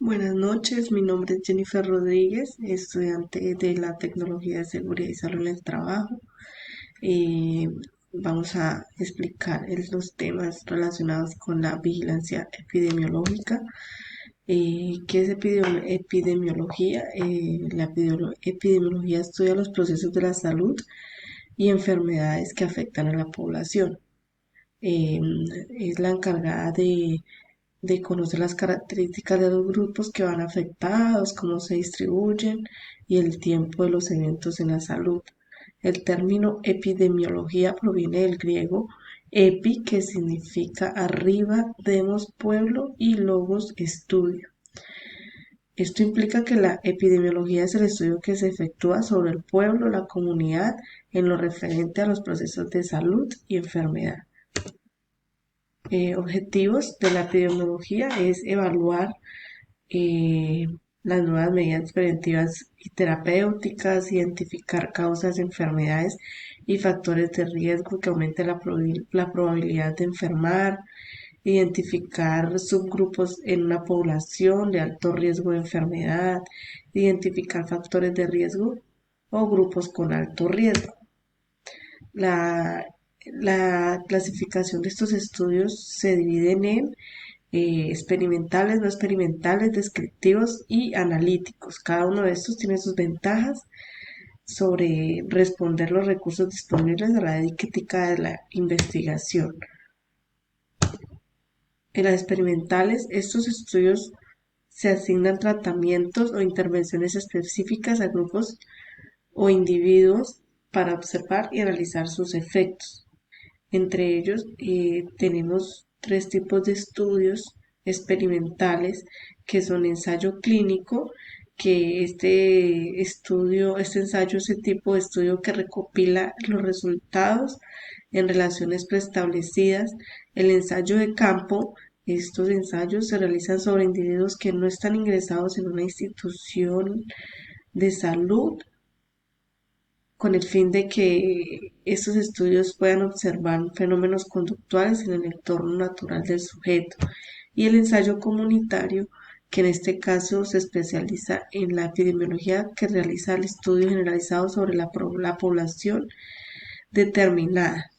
Buenas noches, mi nombre es Jennifer Rodríguez, estudiante de la Tecnología de Seguridad y Salud en el Trabajo. Eh, Vamos a explicar los temas relacionados con la vigilancia epidemiológica. ¿Qué es epidemiología? La epidemiología estudia los procesos de la salud y enfermedades que afectan a la población. Eh, es la encargada de conocer las características de los grupos que van afectados, cómo se distribuyen y el tiempo de los eventos en la salud. El término epidemiología proviene del griego epi, que significa arriba, demos pueblo, y logos estudio. Esto implica que la epidemiología es el estudio que se efectúa sobre el pueblo, la comunidad, en lo referente a los procesos de salud y enfermedad. Objetivos de la epidemiología es evaluar eh, las nuevas medidas preventivas y terapéuticas, identificar causas de enfermedades y factores de riesgo que aumenten la probabilidad de enfermar, identificar subgrupos en una población de alto riesgo de enfermedad, identificar factores de riesgo o grupos con alto riesgo. La, la clasificación de estos estudios se dividen en experimentales, no experimentales, descriptivos y analíticos. Cada uno de estos tiene sus ventajas sobre responder los recursos disponibles a la ética de la investigación. En las experimentales, estos estudios se asignan tratamientos o intervenciones específicas a grupos o individuos para observar y analizar sus efectos. Entre ellos tenemos tres tipos de estudios experimentales, que son ensayo clínico, que este ensayo es el tipo de estudio que recopila los resultados en relaciones preestablecidas. El ensayo de campo, estos ensayos se realizan sobre individuos que no están ingresados en una institución de salud, con el fin de que estos estudios puedan observar fenómenos conductuales en el entorno natural del sujeto. Y el ensayo comunitario, que en este caso se especializa en la epidemiología, que realiza el estudio generalizado sobre la población determinada.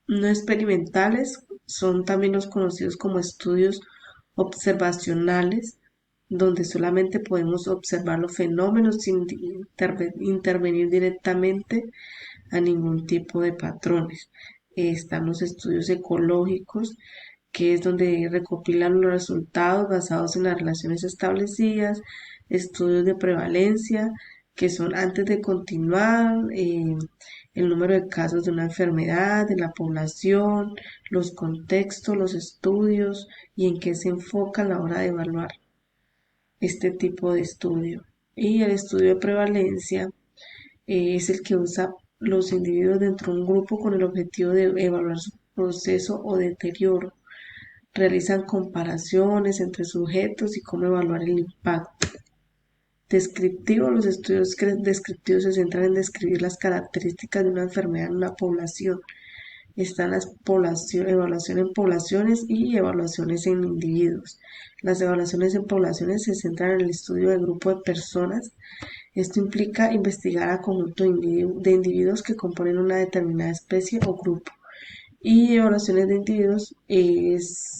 No experimentales son también los conocidos como estudios observacionales, donde solamente podemos observar los fenómenos sin intervenir directamente a ningún tipo de patrones. Están los estudios ecológicos, que es donde recopilan los resultados basados en las relaciones establecidas, estudios de prevalencia, que son antes de continuar, el número de casos de una enfermedad, de la población, los contextos, los estudios y en qué se enfoca a la hora de evaluar este tipo de estudio. Y el estudio de prevalencia es el que usa los individuos dentro de un grupo con el objetivo de evaluar su proceso o deterioro. Realizan comparaciones entre sujetos y cómo evaluar el impacto. Descriptivo. Los estudios descriptivos se centran en describir las características de una enfermedad en una población. Están las evaluación en poblaciones y evaluaciones en individuos. Las evaluaciones en poblaciones se centran en el estudio de grupo de personas. Esto implica investigar a conjunto de individuos que componen una determinada especie o grupo. Y evaluaciones de individuos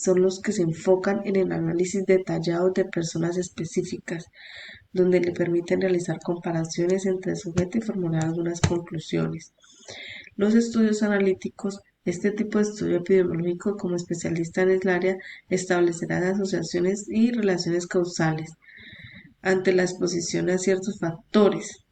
son los que se enfocan en el análisis detallado de personas específicas, donde le permiten realizar comparaciones entre sujetos y formular algunas conclusiones. Los estudios analíticos. Este tipo de estudio epidemiológico, como especialista en el área, establecerá asociaciones y relaciones causales ante la exposición a ciertos factores,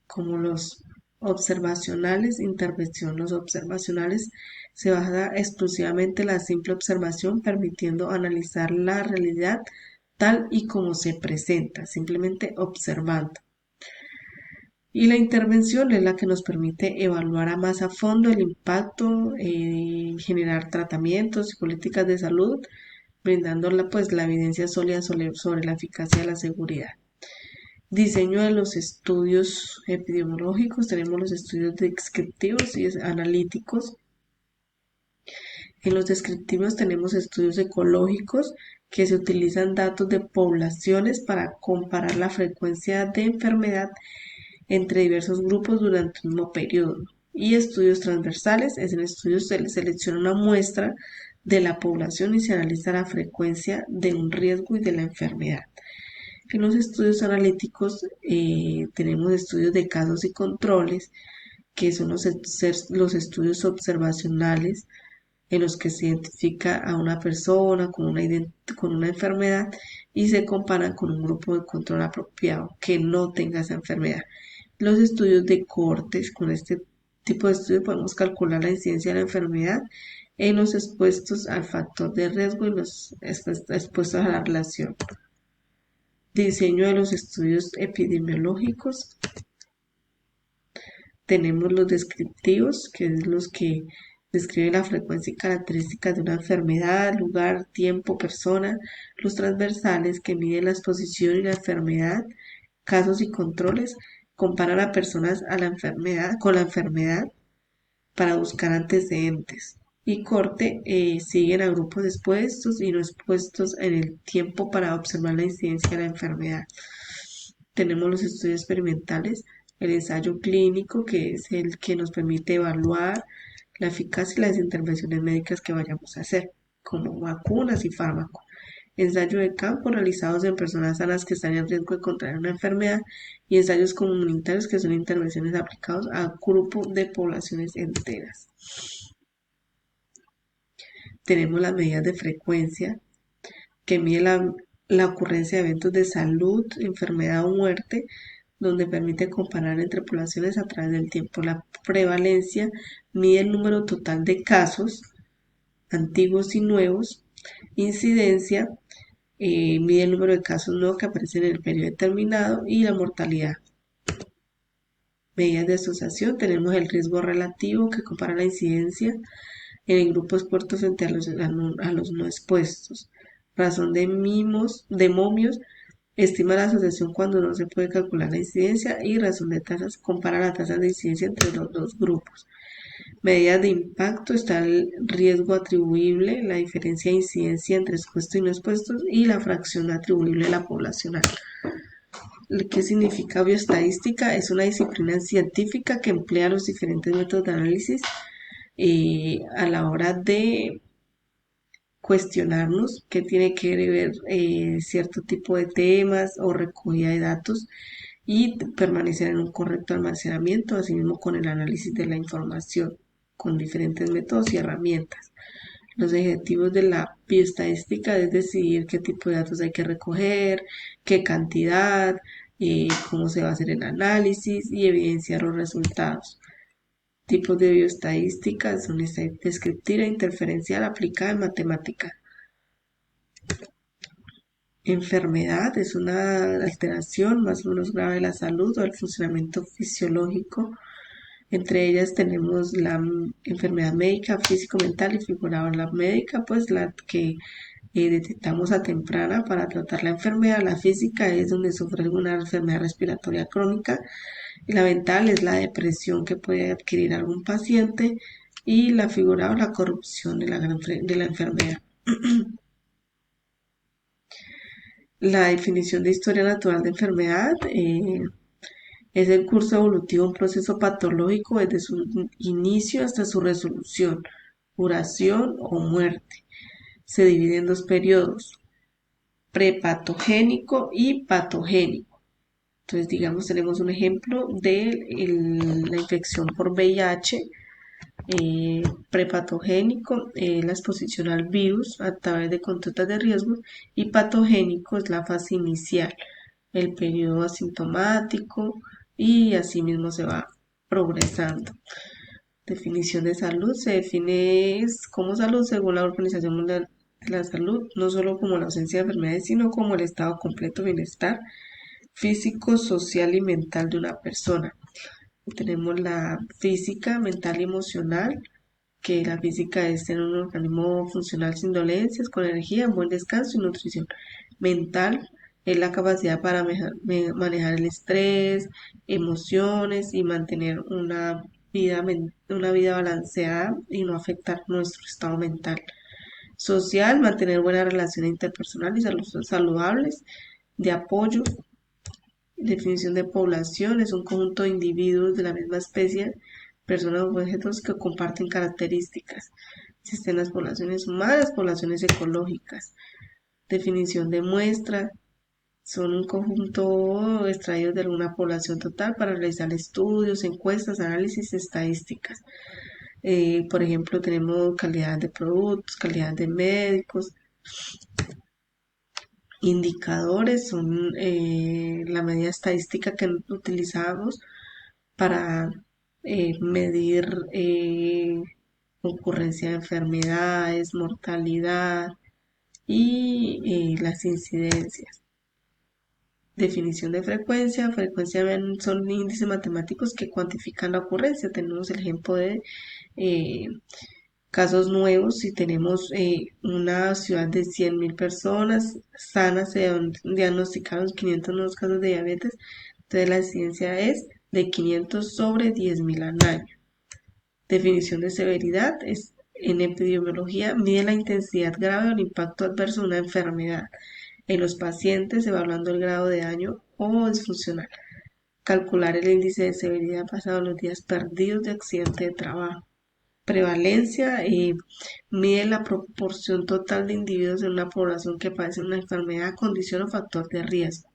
como los observacionales, intervención. Los observacionales se basa exclusivamente en la simple observación, permitiendo analizar la realidad tal y como se presenta, simplemente observando. Y la intervención es la que nos permite evaluar más a fondo el impacto, generar tratamientos y políticas de salud, brindando la evidencia sólida sobre la eficacia de la seguridad. Diseño de los estudios epidemiológicos. Tenemos los estudios descriptivos y analíticos. En los descriptivos tenemos estudios ecológicos que se utilizan datos de poblaciones para comparar la frecuencia de enfermedad entre diversos grupos durante un mismo periodo. Y estudios transversales, en estudios se selecciona una muestra de la población y se analiza la frecuencia de un riesgo y de la enfermedad. En los estudios analíticos tenemos estudios de casos y controles, que son los estudios observacionales en los que se identifica a una persona con una enfermedad y se comparan con un grupo de control apropiado que no tenga esa enfermedad. Los estudios de cortes, con este tipo de estudio podemos calcular la incidencia de la enfermedad en los expuestos al factor de riesgo y los expuestos a la relación. Diseño de los estudios epidemiológicos. Tenemos los descriptivos, que es los que describen la frecuencia y características de una enfermedad, lugar, tiempo, persona. Los transversales, que miden la exposición y la enfermedad, casos y controles, comparan a personas con la enfermedad para buscar antecedentes. Y corte, siguen a grupos expuestos y no expuestos en el tiempo para observar la incidencia de la enfermedad. Tenemos los estudios experimentales, el ensayo clínico, que es el que nos permite evaluar la eficacia y las intervenciones médicas que vayamos a hacer, como vacunas y fármacos. Ensayo de campo realizados en personas sanas que están en riesgo de contraer una enfermedad y ensayos comunitarios, que son intervenciones aplicadas a grupos de poblaciones enteras. Tenemos las medidas de frecuencia, que mide la ocurrencia de eventos de salud, enfermedad o muerte, donde permite comparar entre poblaciones a través del tiempo. La prevalencia mide el número total de casos, antiguos y nuevos. Incidencia mide el número de casos nuevos que aparecen en el periodo determinado. Y la mortalidad. Medidas de asociación, tenemos el riesgo relativo, que compara la incidencia en el grupo expuesto frente a los no expuestos. Razón de momios, estima la asociación cuando no se puede calcular la incidencia. Y razón de tasas, compara las tasas de incidencia entre los dos grupos. Medidas de impacto, está el riesgo atribuible, la diferencia de incidencia entre expuestos y no expuestos y la fracción atribuible a la poblacional. ¿Qué significa bioestadística? Es una disciplina científica que emplea los diferentes métodos de análisis a la hora de cuestionarnos qué tiene que ver cierto tipo de temas o recogida de datos y permanecer en un correcto almacenamiento, así mismo con el análisis de la información con diferentes métodos y herramientas. Los objetivos de la bioestadística es decidir qué tipo de datos hay que recoger, qué cantidad, cómo se va a hacer el análisis y evidenciar los resultados. Tipos de bioestadística son descriptiva, interferencial, aplicada en matemática. Enfermedad es una alteración más o menos grave de la salud o del funcionamiento fisiológico. Entre ellas tenemos la enfermedad médica, físico-mental y figurada. La médica, pues la que detectamos a temprana para tratar la enfermedad. La física es donde sufre alguna enfermedad respiratoria crónica. Y la mental es la depresión que puede adquirir algún paciente. Y la figurada, la corrupción de la enfermedad. La definición de historia natural de enfermedad es el curso evolutivo de un proceso patológico desde su inicio hasta su resolución, curación o muerte. Se divide en dos periodos, prepatogénico y patogénico. Entonces, digamos, tenemos un ejemplo de la infección por VIH. Prepatogénico es la exposición al virus a través de conductas de riesgo, y patogénico es la fase inicial, el periodo asintomático, y así mismo se va progresando. Definición de salud: se define como salud según la Organización Mundial de la Salud, no solo como la ausencia de enfermedades, sino como el estado completo de bienestar físico, social y mental de una persona. Tenemos la física, mental y emocional, que la física es tener un organismo funcional sin dolencias, con energía, buen descanso y nutrición. Mental es la capacidad para manejar el estrés, emociones y mantener una una vida balanceada y no afectar nuestro estado mental. Social, mantener buenas relaciones interpersonales y saludables, de apoyo. Definición de población es un conjunto de individuos de la misma especie, personas o objetos que comparten características. Existen las poblaciones humanas, poblaciones ecológicas. Definición de muestra son un conjunto extraído de alguna población total para realizar estudios, encuestas, análisis, estadísticas. Por ejemplo, tenemos calidad de productos, calidad de médicos. Indicadores son la medida estadística que utilizamos para medir ocurrencia de enfermedades, mortalidad y las incidencias. Definición de frecuencia. Frecuencia son índices matemáticos que cuantifican la ocurrencia. Tenemos el ejemplo de casos nuevos. Si tenemos una ciudad de 100.000 personas sanas, se diagnosticaron 500 nuevos casos de diabetes, entonces la incidencia es de 500 sobre 10.000 al año. Definición de severidad es en epidemiología mide la intensidad grave o el impacto adverso de una enfermedad en los pacientes, evaluando el grado de daño o disfuncional. Calcular el índice de severidad basado en los días perdidos de accidente de trabajo. Prevalencia mide la proporción total de individuos en una población que padecen una enfermedad, condición o factor de riesgo.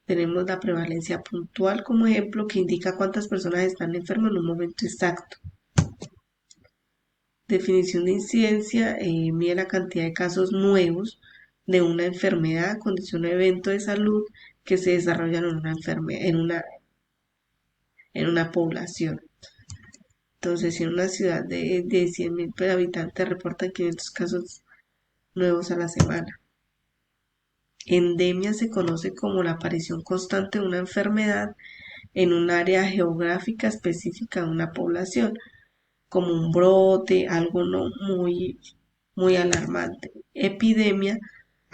Tenemos la prevalencia puntual como ejemplo que indica cuántas personas están enfermas en un momento exacto. Definición de incidencia mide la cantidad de casos nuevos de una enfermedad, condición o evento de salud que se desarrollan en una enfermedad, en una población. Entonces, si en una ciudad de 100.000 habitantes reportan 500 casos nuevos a la semana. Endemia se conoce como la aparición constante de una enfermedad en un área geográfica específica de una población, como un brote, algo no muy, muy alarmante. Epidemia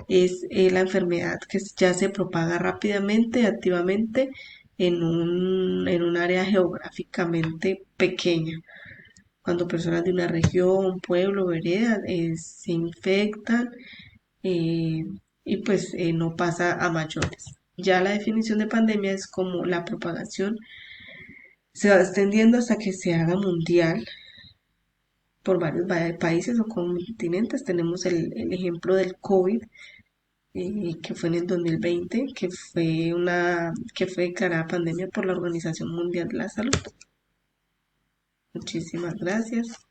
es la enfermedad que ya se propaga rápidamente, activamente en un área geográficamente pequeña. Cuando personas de una región, pueblo, vereda se infectan y pues no pasa a mayores. Ya la definición de pandemia es como la propagación se va extendiendo hasta que se haga mundial por varios países o continentes. Tenemos el ejemplo del COVID, que fue en el 2020, que fue declarada pandemia por la Organización Mundial de la Salud. Muchísimas gracias.